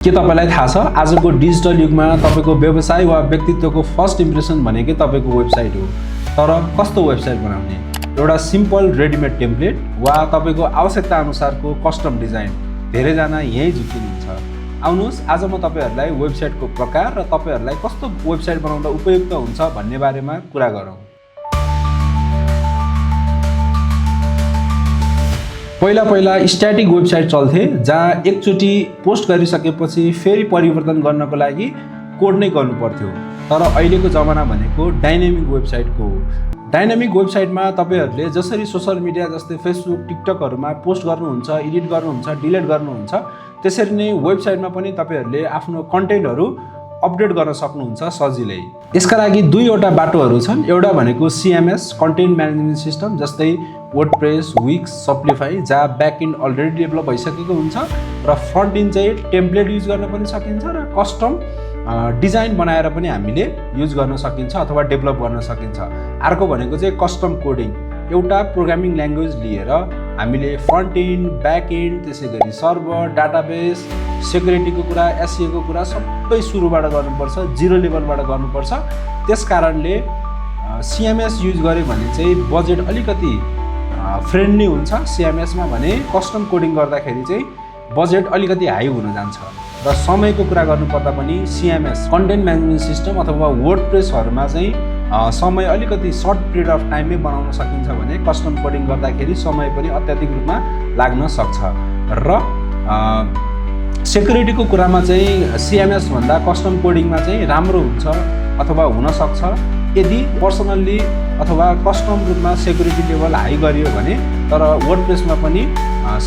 के तपाईलाई थाहा छ आजको डिजिटल युगमा तपाईको व्यवसाय वा व्यक्तित्वको फर्स्ट इम्प्रेसन भनेकै तपाईको वेबसाइट हो। तर कस्तो वेबसाइट बनाउने? एउटा सिम्पल रेडिमेड टेम्प्लेट वा तपाईको आवश्यकता अनुसारको कस्टम डिजाइन? धेरैजना यही झुक्किनुहुन्छ। आउनुहोस् आज म तपाईहरुलाई वेबसाइटको प्रकार र तपाईहरुलाई कस्तो वेबसाइट बनाउँदा उपयुक्त हुन्छ भन्ने बारेमा कुरा गरौँ। पहिला स्ट्याटिक वेबसाइट चल्थे जहाँ एकचोटि पोस्ट गरिसकेपछि फेरि परिवर्तन गर्नको लागि कोड नै गर्नु पर्थ्यो। तर अहिलेको जमाना भनेको डाइनामिक वेबसाइटको हो। डाइनामिक वेबसाइटमा तपाईहरुले जसरी सोशल मिडिया जस्तै फेसबुक टिकटकहरुमा पोस्ट गर्नुहुन्छ, एडिट गर्नुहुन्छ, डिलिट गर्नुहुन्छ, त्यसरी नै वेबसाइटमा पनि तपाईहरुले आफ्नो कन्टेन्टहरु अपडेट गर्न सक्नुहुन्छ सजिलै। यसका लागि दुईवटा बाटोहरु छन्। एउटा भनेको CMS कन्टेन्ट म्यानेजमेन्ट सिस्टम जस्तै वर्डप्रेस, विक्स, सप्लिफाई जहाँ ब्याकएन्ड अलरेडी डेभलप भइसकेको हुन्छ र फ्रन्ट एन्ड चाहिँ टेम्प्लेट युज गर्न पनि सकिन्छ र कस्टम डिजाइन बनाएर पनि हामीले युज गर्न सकिन्छ अथवा डेभलप गर्न सकिन्छ। अर्को भनेको चाहिँ कस्टम कोडिङ। एउटा प्रोग्रामिङ ल्याङ्ग्वेज लिएर हामीले फ्रन्ट एन्ड, ब्याक एन्ड, त्यसैगरी सर्भर, डाटाबेस, सेक्युरिटीको कुरा, SEO को कुरा सबै सुरुबाट गर्नुपर्छ, जिरो लेभलबाट गर्नुपर्छ। त्यसकारणले CMS युज गर्यो भने चाहिँ बजेट अलिकति फ्रेन्डली हुन्छ। CMS मा भने कस्टम कोडिङ गर्दाखेरि चाहिँ बजेट अलिकति हाई हुन जान्छ र समयको कुरा गर्नुपर्दा पनि CMS कन्टेन्ट म्यानेजमेन्ट सिस्टम अथवा वर्डप्रेसहरुमा चाहिँ समय अलिकति सर्ट पिरियड अफ टाइममै बनाउन सकिन्छ भने कस्टम कोडिङ गर्दाखेरि समय पनि अत्याधिक रूपमा लाग्न सक्छ। र सेक्युरिटीको कुरामा चाहिँ CMS भन्दा कस्टम कोडिङमा चाहिँ राम्रो हुन्छ अथवा हुन सक्छ यदि पर्सनल्ली अथवा कस्टम रूपमा सेक्युरिटी लेभल हाई गरियो भने। तर वर्डप्रेसमा पनि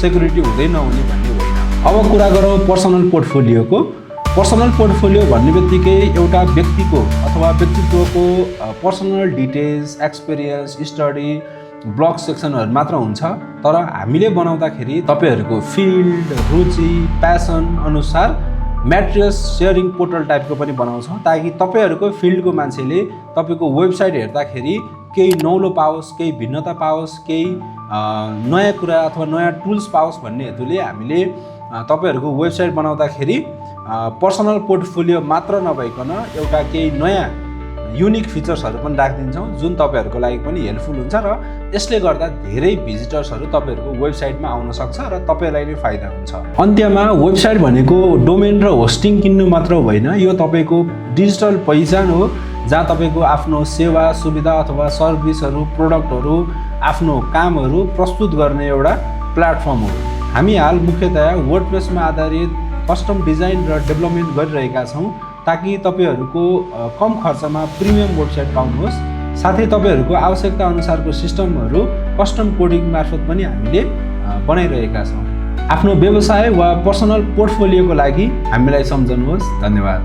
सेक्युरिटी हुँदै नहुने भन्ने होइन। अब कुरा गरौँ पर्सनल पोर्टफोलियोको। पर्सनल पोर्टफोलियो भन्ने बित्तिकै एउटा व्यक्तिको अथवा व्यक्तित्वको personal details, experience, study, blog सेक्सनहरु मात्र हुन्छ। तर हामीले बनाउँदाखेरि तपाईहरुको फिल्ड, रुचि, प्यासन अनुसार म्याट्रियस शेयरिङ पोर्टल टाइपको पनि बनाउँछौँ ताकि तपाईहरुको फिल्डको मान्छेले तपाईको वेबसाइट हेर्दाखेरि केही नौलो पाओस्, केही भिन्नता पाओस्, केही नयाँ कुरा अथवा नयाँ टुल्स पाओस् भन्ने हेतुले हामीले तपाईहरुको वेबसाइट बनाउँदाखेरि पर्सनल पोर्टफोलियो मात्र नभइकन एउटा केही नयाँ युनिक फिचर्सहरु पनि राखिदिन्छौँ जुन तपाईहरुको लागि पनि हेल्पफुल हुन्छ र यसले गर्दा धेरै भिजिटर्सहरु तपाईहरुको वेबसाइटमा आउन सक्छ र तपाईलाई नै फाइदा हुन्छ। अन्त्यमा वेबसाइट भनेको डोमेन र होस्टिङ किन्नु मात्र होइन, यो तपाईको डिजिटल पहिचान हो जहाँ तपाईको आफ्नो सेवा, सुविधा अथवा सर्भिसहरु, प्रोडक्टहरु, आफ्नो कामहरु प्रस्तुत गर्ने एउटा प्लेटफर्म हो। हामी हाल मुख्यतया वर्डप्रेसमा आधारित कस्टम डिजाइन र डेभलपमेन्ट गरिरहेका छौँ ताकि तपाईहरुको कम खर्चमा प्रिमियम वेबसाइट पाउनुहोस्। साथै तपाईहरुको आवश्यकता अनुसारको सिस्टमहरु कस्टम कोडिङ मार्फत पनि हामीले बनाइरहेका छौँ। आफ्नो व्यवसाय वा पर्सनल पोर्टफोलियोको लागि हामीलाई सम्झनुहोस्। धन्यवाद।